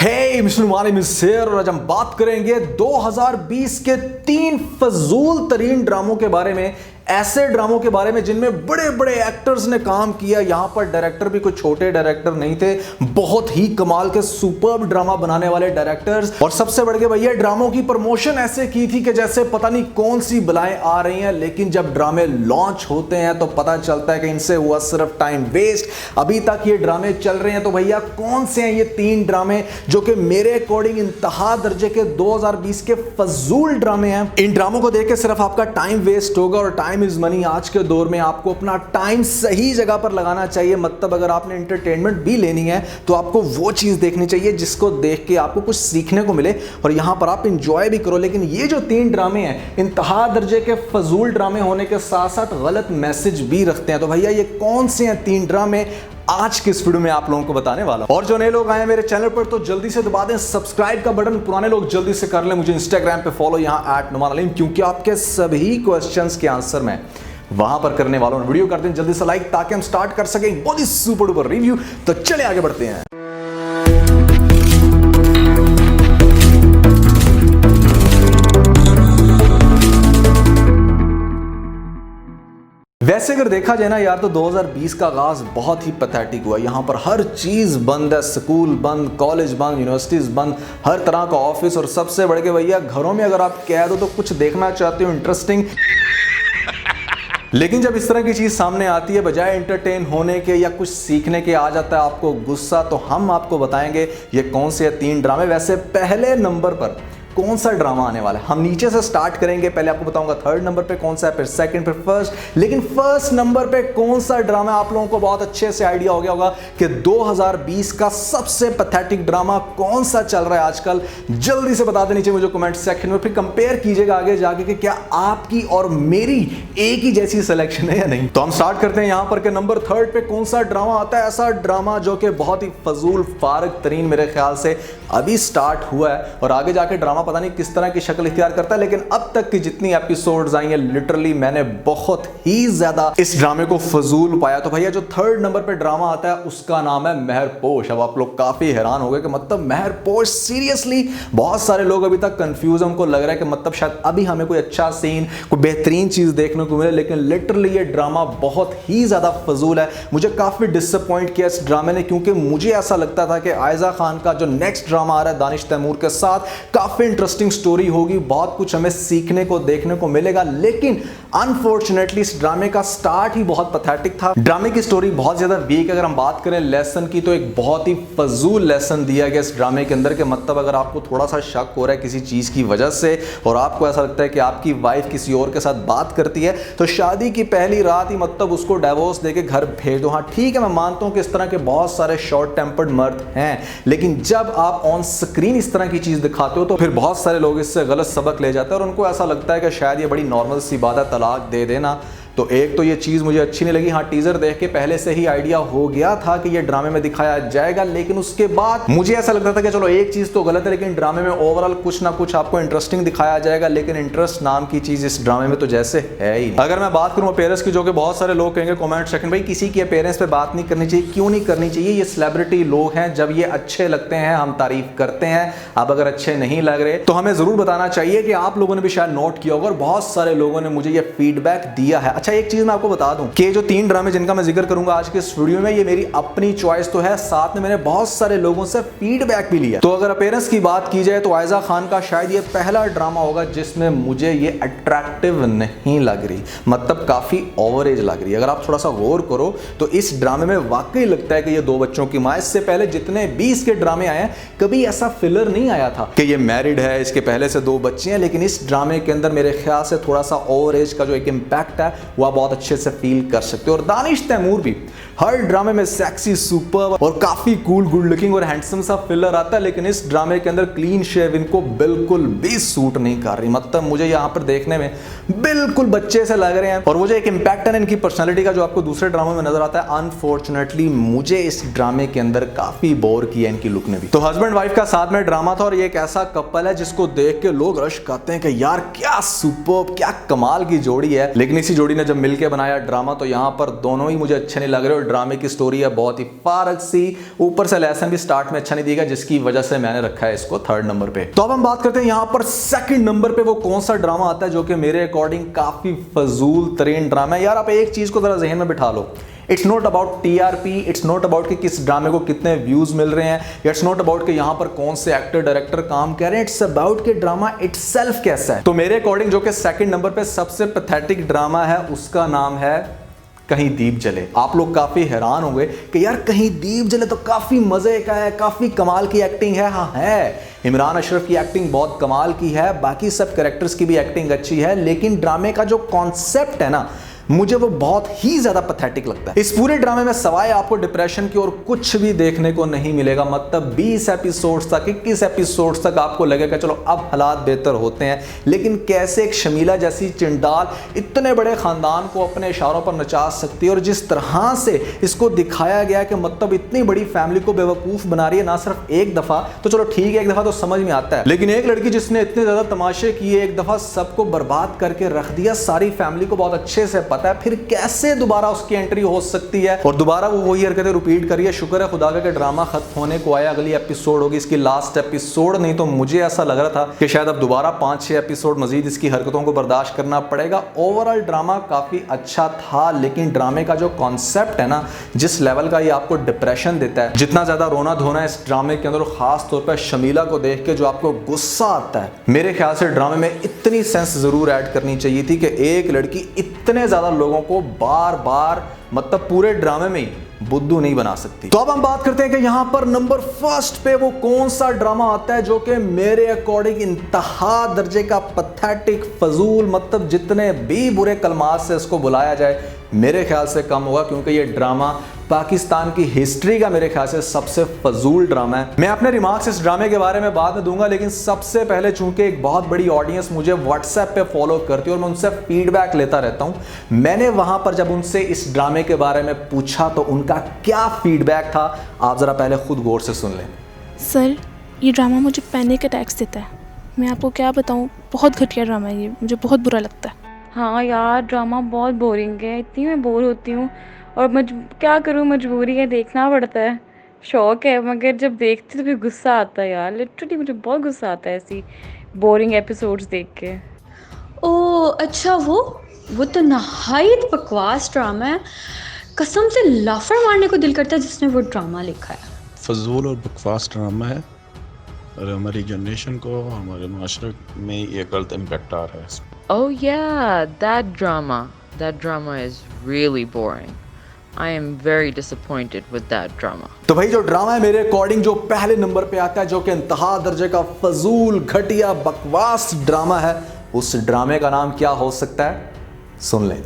हे mister मालिम शेर और आज हम बात करेंगे 2020 के 3 फजूल तरीन ड्रामों के बारे में, ऐसे ड्रामों के बारे में जिनमें बड़े बड़े एक्टर्स ने काम किया। यहां पर डायरेक्टर भी कुछ छोटे डायरेक्टर नहीं थे, बहुत ही कमाल के सुपर्ब ड्रामा बनाने वाले डायरेक्टर्स। और सबसे बढ़ के भैया ड्रामों की प्रमोशन ऐसे की थी कि जैसे पता नहीं कौन सी बलाएं आ रही हैं, लेकिन जब ड्रामे लॉन्च होते हैं तो पता चलता है कि इनसे हुआ सिर्फ टाइम वेस्ट। अभी तक ये ड्रामे चल रहे हैं, तो भैया कौन से हैं ये 3 ड्रामे जो कि मेरे अकॉर्डिंग इंतहा दर्जे के 2020 के फजूल ड्रामे हैं। इन ड्रामों को देख के सिर्फ आपका टाइम वेस्ट होगा, और टाइम इज मनी। आज के दौर में आपको अपना टाइम सही जगह पर लगाना चाहिए। मतलब अगर आपने एंटरटेनमेंट भी लेनी है तो आपको वो चीज देखनी चाहिए जिसको देख के आपको कुछ सीखने को मिले और यहां पर आप एंजॉय भी करो। लेकिन ये जो 3 ड्रामे हैं इंतहा दर्जे के फजूल ड्रामे होने के साथ साथ गलत मैसेज भी रखते हैं। तो भैया ये कौन से हैं 3 ड्रामे, आज के इस वीडियो में आप लोगों को बताने वाला हूं। और जो नए लोग आए मेरे चैनल पर तो जल्दी से दबा दें सब्सक्राइब का बटन। पुराने लोग जल्दी से कर लें मुझे इंस्टाग्राम पे फॉलो, यहां @नुमान, क्योंकि आपके सभी क्वेश्चंस के आंसर मैं वहां पर करने वाला हूं। वीडियो कर दें जल्दी से लाइक ताकि हम स्टार्ट कर सकें बहुत ही सुपर डुपर रिव्यू। तो चले आगे बढ़ते हैं। वैसे अगर देखा जाए ना यार, तो 2020 का आगाज बहुत ही पैथेटिक हुआ। यहाँ पर हर चीज़ बंद है, स्कूल बंद, कॉलेज बंद, यूनिवर्सिटीज़ बंद, हर तरह का ऑफिस। और सबसे बढ़ के भैया घरों में अगर आप कैद हो तो कुछ देखना चाहते हो इंटरेस्टिंग लेकिन जब इस तरह की चीज़ सामने आती है, बजाय एंटरटेन होने के या कुछ सीखने के आ जाता है आपको गुस्सा। तो हम आपको बताएंगे ये कौन से 3 ड्रामे। वैसे पहले नंबर पर कौन सा ड्रामा आने वाला है, हम नीचे से स्टार्ट करेंगे। पहले आपको बताऊंगा 3rd नंबर पे कौन सा है, फिर 2nd, फिर 1st। लेकिन 1st नंबर पे कौन सा ड्रामा, आप लोगों को बहुत अच्छे से आइडिया हो गया होगा कि 2020 का सबसे पैथेटिक ड्रामा कौन सा चल रहा है आजकल। जल्दी से बता दें नीचे मुझे कमेंट सेक्शन में, फिर कंपेयर कीजिएगा आगे जाके कि क्या आपकी और मेरी एक ही जैसी सिलेक्शन है या नहीं। तो हम स्टार्ट करते हैं यहां पर कि नंबर 3rd पे कौन सा ड्रामा आता है। ऐसा ड्रामा जो कि बहुत ही फजूल फारग तरीन मेरे ख्याल से अभी स्टार्ट हुआ है, और आगे जाके ड्रामा पता नहीं किस तरह की शक्ल इख्तियार करता है। लेकिन अब तक की जितनी एपिसोड्स आई हैं, लिटरली मैंने बहुत ही ज्यादा इस ड्रामे को फजूल पाया। तो भैया जो 3rd नंबर पे ड्रामा आता है उसका नाम है मेहरपोश। अब आप लोग काफी हैरान हो गए कि मतलब मेहरपोश, सीरियसली बहुत सारे लोग अभी तक कंफ्यूज हैं। उनको लग रहा है कि मतलब शायद अभी हमें कोई अच्छा सीन, कोई बेहतरीन चीज देखने को मिले, लेकिन लिटरली ये ड्रामा बहुत ही ज्यादा फजूल है। मुझे काफी डिसअपॉइंट किया इस ड्रामे ने, क्योंकि मुझे ऐसा लगता था कि आयजा खान का जो नेक्स्ट ड्रामा आ रहा है दानिश तैमूर के साथ, काफी इंटरेस्टिंग स्टोरी होगी, बहुत कुछ हमें सीखने को देखने को मिलेगा। लेकिन अनफॉर्चुनेटली इस ड्रामे का स्टार्ट ही बहुत पैथेटिक था। ड्रामे की स्टोरी बहुत ज्यादा वीक। अगर हम बात करें लेसन की, तो एक बहुत ही फजूल लेसन दिया गया इस ड्रामे के अंदर के मतलब अगर आपको थोड़ा सा शक हो रहा है किसी चीज की वजह से, और आपको ऐसा लगता है कि आपकी वाइफ किसी और के साथ बात करती है, तो शादी की पहली रात ही मतलब उसको डिवोर्स देके घर भेज दो। हाँ ठीक है, मैं मानता हूं कि इस तरह के बहुत सारे शॉर्ट टेम्पर्ड मर्द हैं, लेकिन जब आप ऑन स्क्रीन इस तरह की चीज दिखाते हो तो फिर बहुत सारे लोग इससे गलत सबक ले जाते हैं, और उनको ऐसा लगता है कि शायद ये बड़ी नॉर्मल सी बात है, तलाक दे देना। तो एक तो ये चीज़ मुझे अच्छी नहीं लगी। हाँ टीजर देख के पहले से ही आइडिया हो गया था कि ये ड्रामे में दिखाया जाएगा, लेकिन उसके बाद मुझे ऐसा लगता था कि चलो एक चीज़ तो गलत है, लेकिन ड्रामे में ओवरऑल कुछ ना कुछ आपको इंटरेस्टिंग दिखाया जाएगा। लेकिन इंटरेस्ट नाम की चीज़ इस ड्रामे में तो जैसे है ही। अगर मैं बात करूँ अपेयरेंस की, जो कि बहुत सारे लोग कहेंगे कॉमेंट सेक्शन, भाई किसी की अपेयरेंस पे बात नहीं करनी चाहिए। क्यों नहीं करनी चाहिए? ये सेलिब्रिटी लोग हैं, जब ये अच्छे लगते हैं हम तारीफ करते हैं। अब अगर अच्छे नहीं लग रहे तो हमें जरूर बताना चाहिए, कि आप लोगों ने भी शायद नोट किया होगा और बहुत सारे लोगों ने मुझे ये फीडबैक दिया है। अच्छा एक चीज़ मैं आपको दूं कि जो 3 ड्रामे जिनका मैं जिक्र करूंगा आज के इस वीडियो में, ये मेरी अपनी चॉइस तो है, साथ में मैंने बहुत सारे लोगों से फीडबैक भी लिया। तो अगर अपीयरेंस की बात की जाए तो आयजा खान का शायद ये पहला ड्रामा होगा जिसमें मुझे ये अट्रैक्टिव नहीं लग रही, मतलब काफी ओवर एज लग रही है। अगर आप थोड़ा सा गौर करो तो इस ड्रामे में वाकई लगता है कि ये 2 बच्चों की मां। इससे पहले जितने 20 के ड्रामे आए हैं कभी ऐसा फिलर नहीं आया था कि ये मैरिड है, इसके पहले से 2 बच्चे हैं। लेकिन इस ड्रामे के अंदर मेरे ख्याल से थोड़ा सा ओवर एज का जो एक इंपैक्ट है वह बहुत अच्छे से फील कर सकते हो। और दानिश तैमूर भी हर ड्रामे में सेक्सी, सुपर और काफी कूल, गुड लुकिंग और हैंडसम सा फिलर आता है, लेकिन इस ड्रामे के अंदर क्लीन शेव इनको बिल्कुल भी सूट नहीं कर रही। मतलब मुझे यहां पर देखने में बिल्कुल बच्चे से लग रहे हैं, और वो जो एक इंपैक्ट है इनकी पर्सनैलिटी का जो आपको दूसरे ड्रामे में नजर आता है, अनफॉर्चुनेटली मुझे इस ड्रामे के अंदर काफी बोर किया इनकी लुक ने भी। तो हस्बैंड वाइफ का साथ में ड्रामा था, और ये एक ऐसा कपल है जिसको देख के लोग रश करते हैं कि यार क्या सुपर्ब, क्या कमाल की जोड़ी है। लेकिन इसी जोड़ी ने ने जब मिलके बनाया ड्रामा तो यहाँ पर दोनों ही मुझे अच्छे नहीं लग रहे और ड्रामे की स्टोरी है बहुत ही फारग सी, ऊपर से लेसन भी स्टार्ट में अच्छा नहीं दिया जिसकी वजह से मैंने रखा है इसको 3rd नंबर पे। तो अब हम बात करते हैं यहाँ पर 2nd नंबर पे वो कौन सा ड्रामा आता है जो कि मेरे अकॉर्डिंग काफी फजूल तरीन ड्रामा है। यार आप एक चीज को जरा जहन में बिठा लो, it's not about TRP, it's not about कि किस ड्रामे को कितने व्यूज मिल रहे हैं, इट्स नॉट अबाउट कि यहाँ पर कौन से एक्टर डायरेक्टर काम कर रहे हैं, इट्स अबाउट कि ड्रामा इटसेल्फ कैसा है। तो मेरे अकॉर्डिंग जो कि 2nd नंबर पे सबसे पैथेटिक ड्रामा है उसका नाम है कहीं दीप जले। आप लोग काफी हैरान होंगे कि यार कहीं दीप जले तो काफी मजे का है, काफी कमाल की एक्टिंग है। हाँ है, इमरान अशरफ की एक्टिंग बहुत कमाल की है, बाकी सब कैरेक्टर्स की भी एक्टिंग अच्छी है, लेकिन ड्रामे का जो कॉन्सेप्ट है ना मुझे वो बहुत ही ज्यादा पैथेटिक लगता है। इस पूरे ड्रामे में सवाए आपको डिप्रेशन की और कुछ भी देखने को नहीं मिलेगा। मतलब 20 एपिसोड्स तक, 21 एपिसोड्स तक आपको लगेगा चलो अब हालात बेहतर होते हैं, लेकिन कैसे एक शमीला जैसी चिंडाल इतने बड़े खानदान को अपने इशारों पर नचा सकती है, और जिस तरह से इसको दिखाया गया कि मतलब इतनी बड़ी फैमिली को बेवकूफ बना रही है, ना सिर्फ एक दफा तो चलो ठीक है एक दफा तो समझ में आता है, लेकिन एक लड़की जिसने इतने ज्यादा तमाशे किए, एक दफा सबको बर्बाद करके रख दिया, सारी फैमिली को बहुत अच्छे से पता है, फिर कैसे दोबारा उसकी एंट्री हो सकती है और दोबारा वो वही हरकतें रिपीट करिए। शुक्र है खुदा का कि ड्रामा खत्म होने को आया, अगली एपिसोड होगी इसकी लास्ट एपिसोड, नहीं तो मुझे ऐसा लग रहा था कि शायद अब दोबारा 5-6 एपिसोड मजीद इसकी हरकतों को बर्दाश्त करना पड़ेगा। ओवरऑल ड्रामा काफी अच्छा था, लेकिन ड्रामे का जो कॉन्सेप्ट है ना, जिस लेवल का ये आपको डिप्रेशन देता है, जितना ज्यादा रोना धोना है इस ड्रामे के अंदर, खास तौर पर शमीला को देख के जो आपको गुस्सा आता है, मेरे ख्याल से ड्रामे में इतनी सेंस जरूर ऐड करनी चाहिए थी कि एक लड़की इतने ज्यादा लोगों को बार बार मतलब पूरे ड्रामे में ही बुद्धू नहीं बना सकती। तो अब हम बात करते हैं कि यहां पर नंबर 1 पे वो कौन सा ड्रामा आता है जो कि मेरे अकॉर्डिंग इंतहा दर्जे का पैथेटिक, फजूल, मतलब जितने भी बुरे कलमात से इसको बुलाया जाए मेरे ख्याल से कम होगा, क्योंकि ये ड्रामा पाकिस्तान की हिस्ट्री का मेरे ख्याल से सबसे फजूल ड्रामा है। मैं अपने रिमार्क्स इस ड्रामे के बारे में बाद में दूंगा, लेकिन सबसे पहले चूंकि एक बहुत बड़ी ऑडियंस मुझे व्हाट्सएप पे फॉलो करती है और मैं उनसे फीडबैक लेता रहता हूं, मैंने वहां पर जब उनसे इस ड्रामे के बारे में पूछा तो उनका क्या फीडबैक था आप जरा पहले खुद गौर से सुन लें। सर ये ड्रामा मुझे पैनिक अटैक्स देता है, मैं आपको क्या बताऊँ, बहुत घटिया ड्रामा है ये, मुझे बहुत बुरा लगता है। हाँ यार ड्रामा बहुत बोरिंग है, इतनी मैं बोर होती हूँ और क्या करूँ, मजबूरी है, देखना पड़ता है, शौक है, मगर जब देखती तो फिर गुस्सा आता है यार, लिटरली मुझे बहुत गुस्सा आता है ऐसी बोरिंग एपिसोड्स देख के। ओह अच्छा, वो तो नहायत बकवास ड्रामा है, कसम से लाफड़ मारने को दिल करता है जिसने वो ड्रामा लिखा है। फजूल और बकवास ड्रामा है और हमारी जनरेशन को, हमारे माशरे में ये गलत इम्पैक्ट आ रहा है। Oh yeah, that drama is really boring. I am very disappointed with that drama. तो भाई जो ड्रामा है मेरे अकॉर्डिंग जो पहले नंबर पे आता है, जो कि इंतहा दर्जे का फजूल, घटिया, बकवास ड्रामा है, उस ड्रामे का नाम क्या हो सकता है, सुन ले।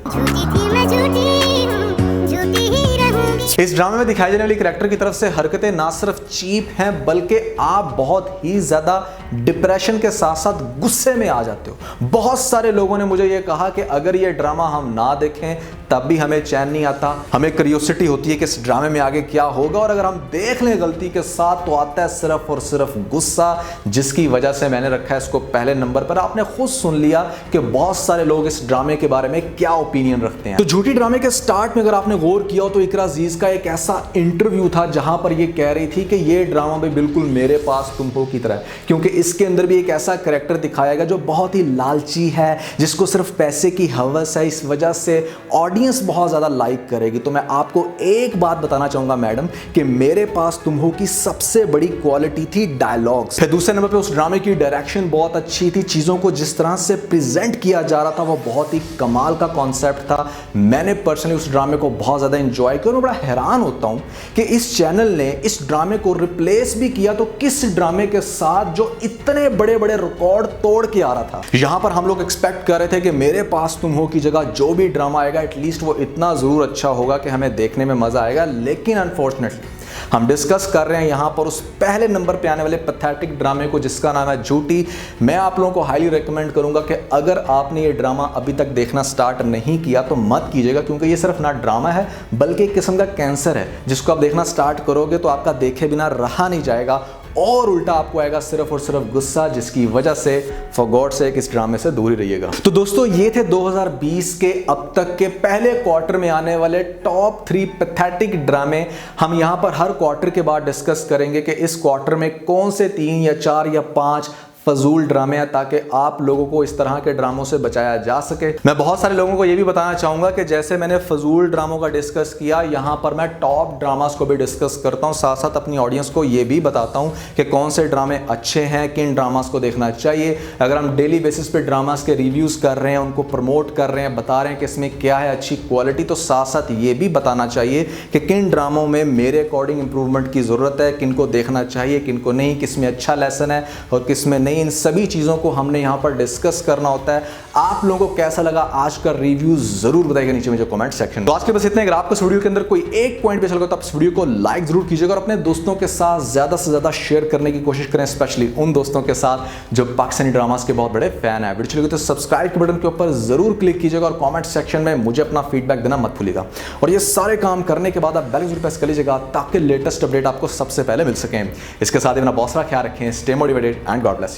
इस ड्रामे में दिखाई जाने वाली कैरेक्टर की तरफ से हरकतें ना सिर्फ चीप हैं, बल्कि आप बहुत ही ज्यादा डिप्रेशन के साथ साथ गुस्से में आ जाते हो। बहुत सारे लोगों ने मुझे ये कहा कि अगर ये ड्रामा हम ना देखें तब भी हमें चैन नहीं आता, हमें क्यूरियोसिटी होती है कि इस ड्रामे में आगे क्या होगा, और अगर हम देख लें गलती के साथ तो आता है सिर्फ और सिर्फ गुस्सा, जिसकी वजह से मैंने रखा है इसको पहले नंबर पर। आपने खुद सुन लिया कि बहुत सारे लोग इस ड्रामे के बारे में क्या ओपिनियन रखते हैं। तो झूठी ड्रामे के स्टार्ट में अगर आपने गौर किया हो तो इकरा अजीज का एक ऐसा इंटरव्यू था जहां पर ये कह रही थी कि ये ड्रामा भी बिल्कुल मेरे पास तुम हो की तरह है, क्योंकि इसके अंदर भी एक ऐसा कैरेक्टर दिखाया गया जो बहुत ही लालची है, जिसको सिर्फ पैसे की हवस है, इस वजह से ऑडियंस बहुत ज्यादा लाइक करेगी। तो मैं आपको एक बात बताना चाहूंगा मैडम कि मेरे पास तुम हो की सबसे बड़ी क्वालिटी थी डायलॉग्स। फिर दूसरे नंबर पे उस ड्रामे की डायरेक्शन बहुत अच्छी थी, चीजों को जिस तरह से प्रेजेंट किया जा रहा था वो बहुत ही कमाल का कॉन्सेप्ट था। मैंने पर्सनली उस ड्रामे को बहुत ज्यादा एंजॉय किया और बड़ा हैरान होता हूं कि इस चैनल ने इस ड्रामे को रिप्लेस भी किया तो किस ड्रामे के साथ जो इतने बड़े बड़े रिकॉर्ड तोड़ के आ रहा था। यहां पर हम लोग एक्सपेक्ट कर रहे थे कि मेरे पास तुम हो की जगह जो भी ड्रामा आएगा एटलीस्ट वो इतना जरूर अच्छा होगा कि हमें देखने में मजा आएगा, लेकिन अनफॉर्चुनेटली हम डिस्कस कर रहे हैं यहां पर उस पहले नंबर पे आने वाले पैथेटिक ड्रामे को जिसका नाम है झूठी। मैं आप लोगों को हाईली रेकमेंड करूंगा कि अगर आपने ये ड्रामा अभी तक देखना स्टार्ट नहीं किया तो मत कीजिएगा, क्योंकि ये सिर्फ ना ड्रामा है बल्कि एक किस्म का कैंसर है जिसको आप देखना स्टार्ट करोगे तो आपका देखे बिना रहा नहीं जाएगा। और उल्टा आपको आएगा सिर्फ और सिर्फ गुस्सा, जिसकी वजह से फॉर गॉड सेक इस ड्रामे से दूर ही रहिएगा। तो दोस्तों ये थे 2020 के अब तक के पहले क्वार्टर में आने वाले टॉप 3 पैथेटिक ड्रामे। हम यहां पर हर क्वार्टर के बाद डिस्कस करेंगे कि इस क्वार्टर में कौन से 3 या 4 या 5 फजूल ड्रामे हैं, ताकि आप लोगों को इस तरह के ड्रामों से बचाया जा सके। मैं बहुत सारे लोगों को यह भी बताना चाहूंगा कि जैसे मैंने फजूल ड्रामों का डिस्कस किया, यहां पर मैं टॉप ड्रामास को भी डिस्कस करता हूं, साथ साथ अपनी ऑडियंस को यह भी बताता हूं कि कौन से ड्रामे अच्छे हैं, किन ड्रामास को देखना चाहिए। अगर हम डेली बेसिस पे ड्रामास के रिव्यूज कर रहे हैं, उनको प्रमोट कर रहे हैं, बता रहे हैं कि इसमें क्या है अच्छी क्वालिटी, तो साथ साथ ये भी बताना चाहिए कि किन ड्रामों में मेरे अकॉर्डिंग इंप्रूवमेंट की जरूरत है, किनको देखना चाहिए, किनको नहीं, किसमें अच्छा लेसन है और किसमें नहीं। इन सभी चीज़ों को हमने यहाँ पर डिस्कस करना होता है। आप लोगों को कैसा लगा आज का रिव्यू जरूर बताइएगा नीचे मुझे कमेंट सेक्शन में। तो आज के बस इतने। अगर आपको इस वीडियो के अंदर कोई एक पॉइंट पे चल गया तो आप इस वीडियो को लाइक जरूर कीजिएगा और अपने दोस्तों के साथ ज़्यादा से ज़्यादा शेयर करने की कोशिश करें, स्पेशली उन दोस्तों के साथ जो पाकिस्तानी ड्रामास के बहुत बड़े फैन है। वीडियो चलेगी तो सब्सक्राइब के बटन के ऊपर जरूर क्लिक कीजिएगा और कॉमेंट सेक्शन में मुझे अपना फीडबैक देना मत भूलिएगा। और ये सारे काम करने के बाद आप बेल जरूर प्रेस कर लीजिएगा ताकि लेटेस्ट अपडेट आपको सबसे पहले मिल सकें। इसके साथ ही अपना बहुत सारा ख्याल रखें। Stay motivated and God bless you.